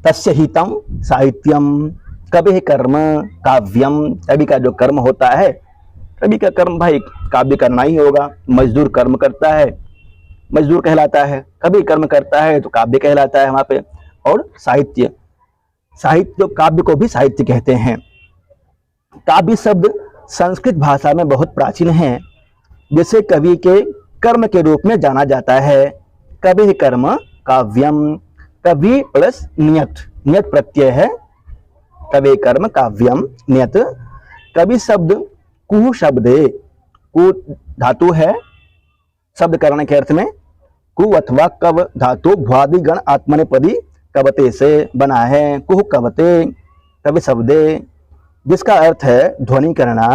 तस्य हितम साहित्यम, कवि कर्म काव्यम, कवि का जो कर्म होता है, कवि का कर्म भाई काव्य करना ही होगा। मजदूर कर्म करता है, मजदूर कहलाता है, कवि कर्म करता है तो काव्य कहलाता है वहां पे। और साहित्य, साहित्य काव्य को भी साहित्य कहते हैं। काव्य शब्द संस्कृत भाषा में बहुत प्राचीन है, जिसे कवि के कर्म के रूप में जाना जाता है। कवि कर्म काव्यम, कवि प्लस नियत, नियत प्रत्यय है, कवि कर्म काव्यम नियत। कवि शब्द कु शब्दे, कु धातु है शब्द करने के अर्थ में, कु अथवा कव धातु भ्वादि गण आत्मनेपदी कवते से बना है। कुह कवते कवि शब्दे, जिसका अर्थ है ध्वनि करना,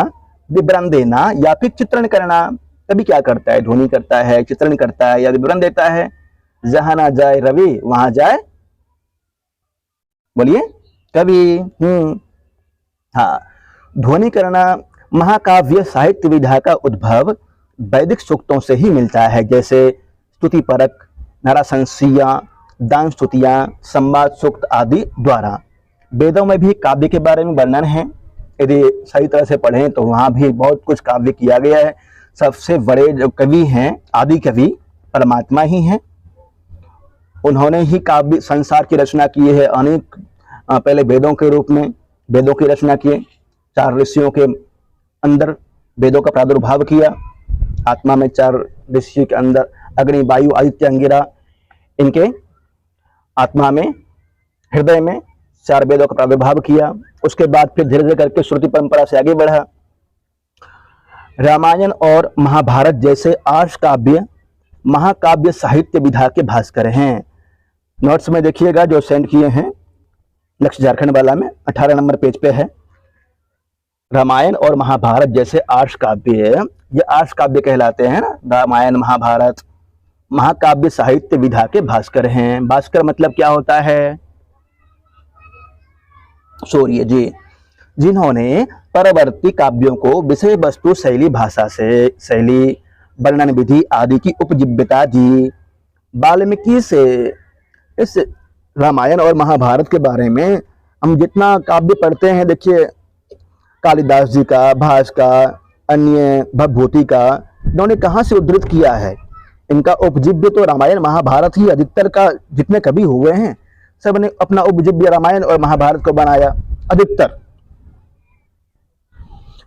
विवरण देना या फिर चित्रण करना। कवि क्या करता है? ध्वनि करता है, चित्रण करता है या विवरण देता है। जहां ना जाए रवि वहां जाए, बोलिए कवि। हाँ, ध्वनि करना। महाकाव्य साहित्य विधा का उद्भव वैदिक सूक्तों से ही मिलता है, जैसे स्तुति परक, नराशंसियां, दान स्तुतियां, संवाद सूक्त आदि द्वारा। वेदों में भी काव्य के बारे में वर्णन है, यदि सही तरह से पढ़ें तो वहाँ भी बहुत कुछ काव्य किया गया है। सबसे बड़े जो कवि हैं, आदि कवि परमात्मा ही हैं। उन्होंने ही काव्य संसार की रचना की है। अनेक पहले वेदों के रूप में वेदों की रचना किए, 4 ऋषियों के अंदर वेदों का प्रादुर्भाव किया। आत्मा में 4 ऋषि के अंदर अग्नि, वायु, आदित्य, अंगिरा, इनके आत्मा में, हृदय में 4 वेदों का प्रादुर्भाव किया। उसके बाद फिर धीरे धीरे करके श्रुति परंपरा से आगे बढ़ा। रामायण और महाभारत जैसे 8 काव्य महाकाव्य साहित्य विधा के भास्कर हैं। नोट्स में देखिएगा जो सेंड किए हैं लक्ष्य झारखंड वाला में, 18 नंबर पेज पे है। रामायण और महाभारत जैसे 8 काव्य, ये 8 काव्य कहलाते हैं ना, रामायण महाभारत, महाकाव्य साहित्य विधा के भास्कर हैं। भास्कर मतलब क्या होता है? सूर्य जी, जिन्होंने परवर्ती काव्यों को विषय वस्तु शैली भाषा से शैली वर्णन विधि आदि की उपजीव्यता दी। वाल्मीकि से इस रामायण और महाभारत के बारे में हम जितना काव्य पढ़ते हैं, देखिए कालिदास जी का, भास का, अन्य भवभूति का, इन्होंने कहाँ से उद्धृत किया है? इनका उपजीव्य तो रामायण महाभारत ही, अधिकतर का जितने कवि हुए हैं सब ने अपना उपजीव्य रामायण और महाभारत को बनाया, अधिकतर।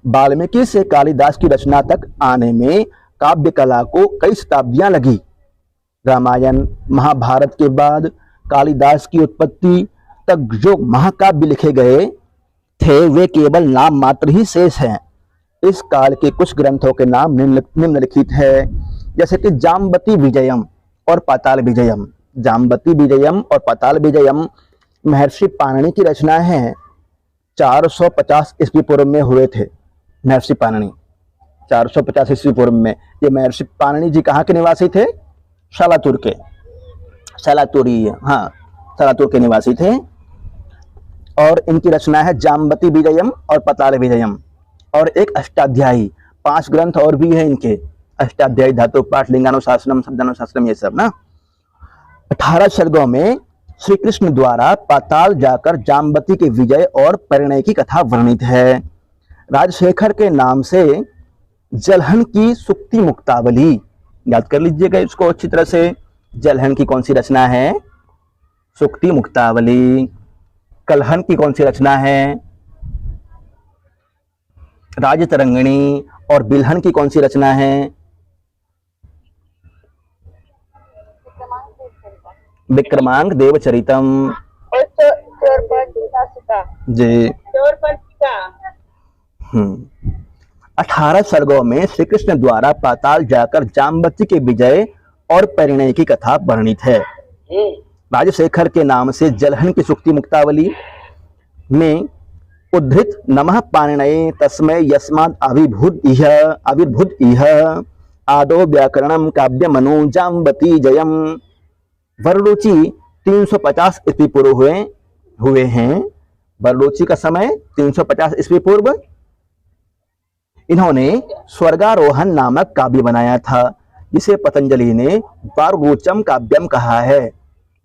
वाल्मीकि से कालिदास की रचना तक आने में काव्य कला को कई शताब्दियां लगी। रामायण महाभारत के बाद कालिदास की उत्पत्ति तक जो महाकाव्य लिखे गए थे वे केवल नाम मात्र ही शेष हैं। इस काल के कुछ ग्रंथों के नाम निम्नलिखित है, जैसे कि जाम्बती विजयम और पाताल विजयम। जाम्बती विजयम और पाताल विजयम महर्षि पाणिनि की रचना है। 450 ईस्वी पूर्व में हुए थे महर्षि पाणिनि, 450 ईस्वी पूर्व में। ये महर्षि पाणिनि जी कहाँ के निवासी थे? शालातुर के, शालातुरी, हाँ शालातुर के निवासी थे। और इनकी रचना है जाम्बती विजयम और पाताल विजयम। और एक अष्टाध्यायी, 5 ग्रंथ और भी है इनके, अष्टाध्यायी, धातु पाठ, लिंगानुशासनम, शब्दानुशासनम, ये सब ना। 18 सर्गों में श्री कृष्ण द्वारा पाताल जाकर जाम्बती के विजय और परिणय की कथा वर्णित है। राजशेखर के नाम से जलहन की सुक्ति मुक्तावली, याद कर लीजिएगा इसको अच्छी तरह से। जलहन की कौन सी रचना है? सुक्ति मुक्तावली। कलहन की कौन सी रचना है? राजतरंगिणी। और बिलहन की कौन सी रचना है? विक्रमांक देवचरितम जी। 18 सर्गों में श्री कृष्ण द्वारा पाताल जाकर जाम्बती के विजय और परिणय की कथा वर्णित है। राजशेखर के नाम से जलहन की सुक्ति मुक्तावली में उद्धृत नमः पाणिनये तस्मै यस्माद् आविर्भूत इह आदो व्याकरणम काव्यमनु जाम्बती जयम। वररुचि 350 ईस्वी पूर्व हुए हैं। वररुचि का समय 350 ईस्वी पूर्व। इन्होंने स्वर्गारोहण नामक काव्य बनाया था, जिसे पतंजलि ने वाररुचम काव्यम कहा है।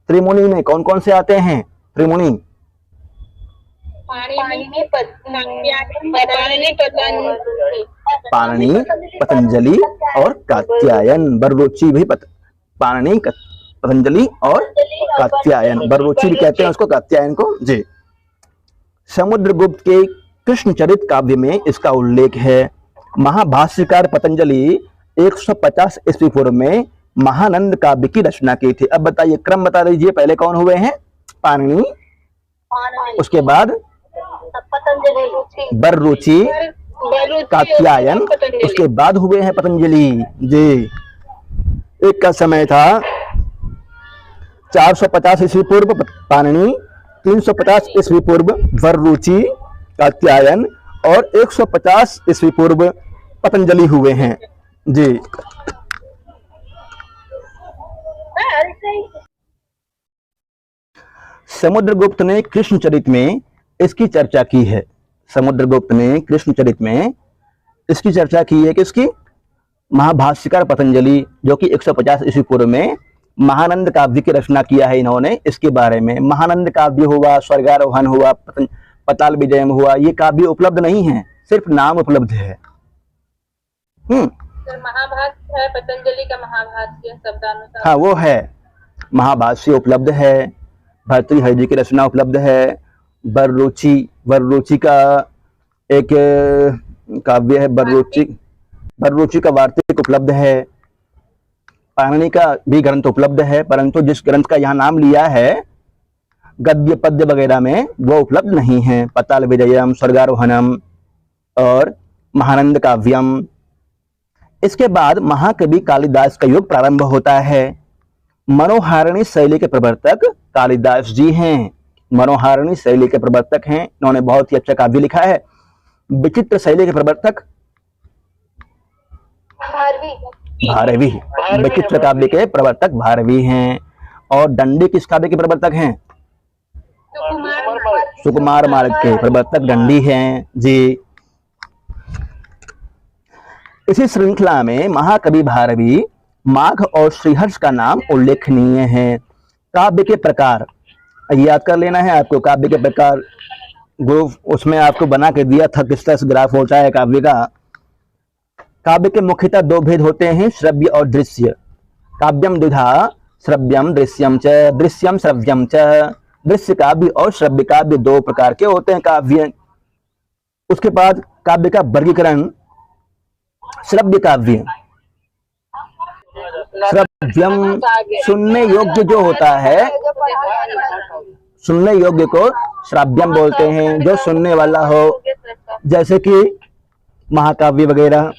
त्रिमुनि में कौन कौन से आते हैं? त्रिमुनि? पाणिनि, पतंजलि और कात्यायन। बररुचि भी पाणिनि, पतंजलि और कात्यायन। बररुचि भी कहते हैं उसको, कात्यायन को। जी। समुद्रगुप्त के कृष्णचरित काव्य में इसका उल्लेख है। महाभाष्यकार पतंजलि 150 ईस्वी पूर्व में महानंद काव्य की रचना की थी। अब बताइए, क्रम बता दीजिए, पहले कौन हुए हैं? पाणिनि, उसके बाद बररुचि, कात्यायन, उसके बाद हुए हैं पतंजलि। जी। एक का समय था 450 ईस्वी पूर्व पाणिनि, 350 ईस्वी पूर्व बररुचि, कात्यायन और 150 ईस्वी पूर्व पतंजलि हुए हैं। जी। समुद्रगुप्त ने कृष्णचरित में इसकी चर्चा की है। समुद्रगुप्त ने कृष्णचरित में इसकी चर्चा की है। किसकी? महाभाष्यकार पतंजलि, जो कि 150 ईस्वी पूर्व में महानंद काव्य की रचना किया है इन्होंने। इसके बारे में महानंद काव्य हुआ, स्वर्गारोहण हुआ, पताल विजयम हुआ, ये काव्य उपलब्ध नहीं है, सिर्फ नाम उपलब्ध है। महाभाष्य है, पतंजलि का महाभाष्य शब्दानुसार। हाँ, वो है। महाभाष्य उपलब्ध है, भर्तृहरि जी की रचना उपलब्ध है। बररुचि का एक काव्य है, बररुचि का वार्तिक उपलब्ध है। पाणिनि का भी ग्रंथ उपलब्ध है, परंतु जिस ग्रंथ का यहाँ नाम लिया है गद्य पद्य वगैरह में, वो उपलब्ध नहीं है। पताल विजयम, स्वर्गारोहणम और महानंद काव्यम। इसके बाद महाकवि कालिदास का युग प्रारंभ होता है। मनोहारिणी शैली के प्रवर्तक कालिदास जी हैं। मनोहारिणी शैली के प्रवर्तक हैं, इन्होंने बहुत ही अच्छा काव्य लिखा है। विचित्र शैली के प्रवर्तक भारवी, विचित्र काव्य के प्रवर्तक भारवी हैं। और दंडी किस काव्य के प्रवर्तक हैं? सुकुमार मार्ग के प्रवर्तक दंडी हैं। जी। इसी श्रृंखला में महाकवि भारवी, माघ और श्रीहर्ष का नाम उल्लेखनीय है। काव्य के प्रकार याद कर लेना है आपको। काव्य के प्रकार उसमें आपको बना के दिया था, किस तरह से ग्राफ होता है काव्य का। काव्य के मुख्यतः दो भेद होते हैं, श्रव्य और दृश्य। काव्यम द्विधा, श्रव्यम दृश्यम च, दृश्यम श्रव्यम च। दृश्य काव्य और श्रव्य काव्य दो प्रकार के होते हैं काव्य। उसके बाद काव्य का वर्गीकरण, श्रव्य काव्य, श्रव्यम सुनने योग्य जो होता है, सुनने योग्य को श्राव्यम बोलते हैं, जो सुनने वाला हो, जैसे कि महाकाव्य वगैरह।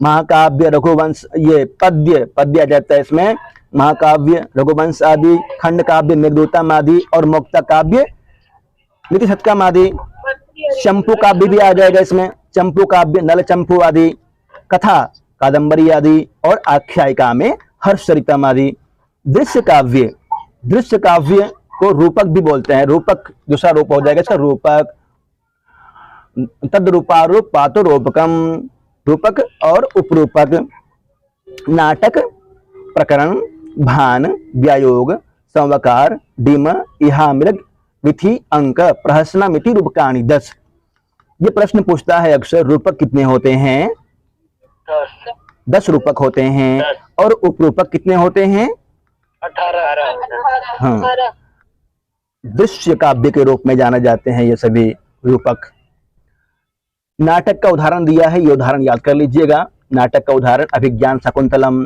महाकाव्य, रघुवंश, ये पद्य आ जाता है इसमें। महाकाव्य, रघुवंश आदि, खंड काव्य, मेघदूतम आदि और मुक्ता काव्य, नीति शतकम आदि। चंपू काव्य भी आ जाएगा इसमें, चंपू काव्य, नल चंपू आदि, कथा, कादंबरी आदि और आख्यायिका में हर्षचरितम आदि। दृश्य काव्य, दृश्य काव्य को रूपक भी बोलते हैं। रूपक दूसरा रूप हो जाएगा इसका, रूपक। तद रूपारूप पातो रूपकम, रूपक और उपरूपक। नाटक, प्रकरण, भान, व्यायोग, संवकार, डिम, इहा, मृग, विधि, अंक, प्रहसनमिति रूपकाणि 10। ये प्रश्न पूछता है अक्सर, रूपक कितने होते हैं? 10 रूपक होते हैं। और उपरूपक कितने होते हैं? 18। हाँ, दृश्य काव्य के रूप में जाने जाते हैं ये सभी रूपक। नाटक का उदाहरण दिया है, ये उदाहरण याद कर लीजिएगा। नाटक का उदाहरण अभिज्ञान शकुंतलम,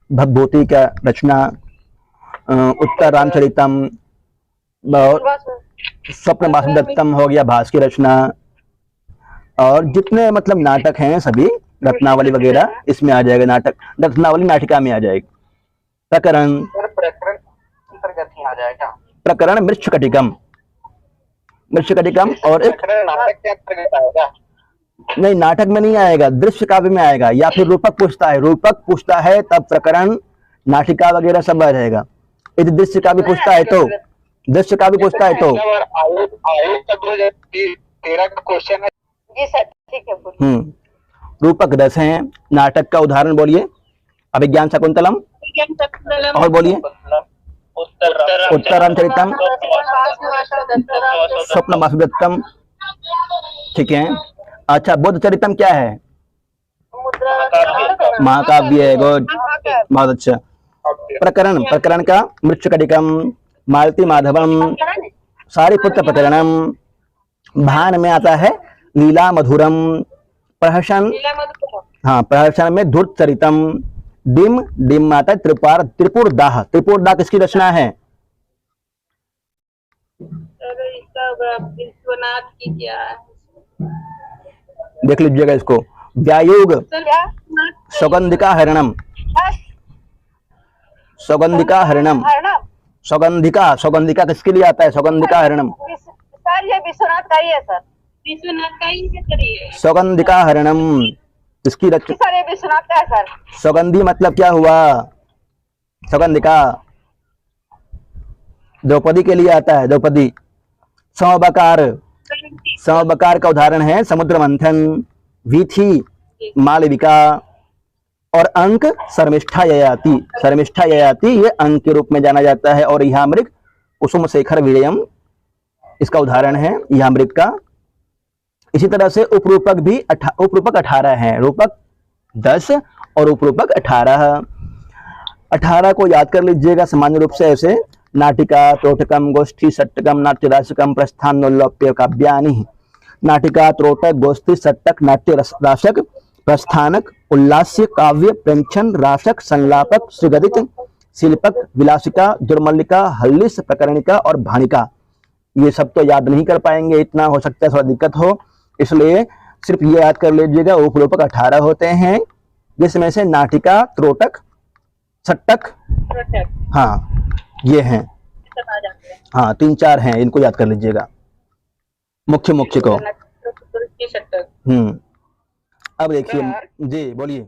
भवभूति का रचना, उत्तर रामचरितम और स्वप्न वासुदत्तम हो गया, भास की रचना। और जितने मतलब नाटक हैं सभी, रत्नावली वगैरह इसमें आ जाएगा। नाटक रत्नावली नाटिका में आ जाएगी। प्रकरण अंतर्गत ही आ जाएगा। प्रकरण मृच्छकटिकम, मृच्छकटिकम। और एक नाटक के अंतर्गत आएगा? नहीं, नाटक में नहीं आएगा, दृश्य काव्य में आएगा। या फिर रूपक पूछता है, रूपक पूछता है तब प्रकरण, नाटिका वगैरह सब आ जाएगा। यदि दृश्य काव्य पूछता है तो, दृश्य काव्य पूछता है तो क्वेश्चन है। जी सर, ठीक है। रूपक 10 हैं। नाटक का उदाहरण बोलिए, अभिज्ञान शकुंतलम। और बोलिए उत्तररामचरितम, स्वप्न वासुदत्तम, ठीक है। अच्छा, बुद्ध चरितम क्या है? महाकाव्य है, गुड, बहुत अच्छा। प्रकरण, प्रकरण का मृच्छकटिकम, मालती माधवम, सारिपुत्र प्रकरणम, भान में आता है लीला मधुरम, प्रहसन, हाँ प्रहसन में धूर्त चरितम, डिम, डिम में आता है त्रिपुरदाह, त्रिपुरदाह किसकी रचना है? इसका विश्वनाथ की क्या है? देख लीजिएगा इसको। व्यायुग, सौगंधिका हरणम, सौगंधिका हरणम, सौगंधिका, सौगंधिका किसके लिए आता है? सौगंधिका हरणम सर ये विश्वनाथ का ही है सर। विश्वनाथ का ही है। सौगंधिका हरणम इसकी रचना, सर ये विश्वनाथ का है सर। सौगंधी मतलब क्या हुआ? सौगंधिका द्रौपदी के लिए आता है, द्रौपदी। समबकार, समबकार का उदाहरण है समुद्र मंथन, वीथी, मालविका, और अंक शर्मिष्ठा ययाति, शर्मिष्ठा ययाति ये अंक के रूप में जाना जाता है। और यामृग कुसुम शेखर विजयम इसका उदाहरण है यामृग का। इसी तरह से उपरूपक भी उपरूपक 18 है, रूपक 10 और उपरूपक 18। 18 को याद कर लीजिएगा सामान्य रूप से ऐसे: नाटिका, त्रोटकम, गोष्ठी, सट्टकम, नाट्य राशकम, प्रस्थान, नोल्लोप्य काव्यानि। नाटिका, त्रोटक, गोष्ठी, सट्टक, नाट्य राशक, प्रस्थानक, उल्लास्य, काव्य, प्रेमछन, राशक, संलापक, सुगदित, शिल्पक, विलासिका, दुर्मल्लिका, हल्लिस, प्रकरणिका और भाणिका। ये सब तो याद नहीं कर पाएंगे, इतना हो सकता है थोड़ा दिक्कत हो, इसलिए सिर्फ ये याद कर लीजिएगा। उपरूपक 18 होते हैं, जिसमें से नाटिका, त्रोटक, सट्टक, हाँ ये हैं, हाँ 3-4 हैं, इनको याद कर लीजिएगा मुख्य मुख्य को। अब देखिए जी, बोलिए।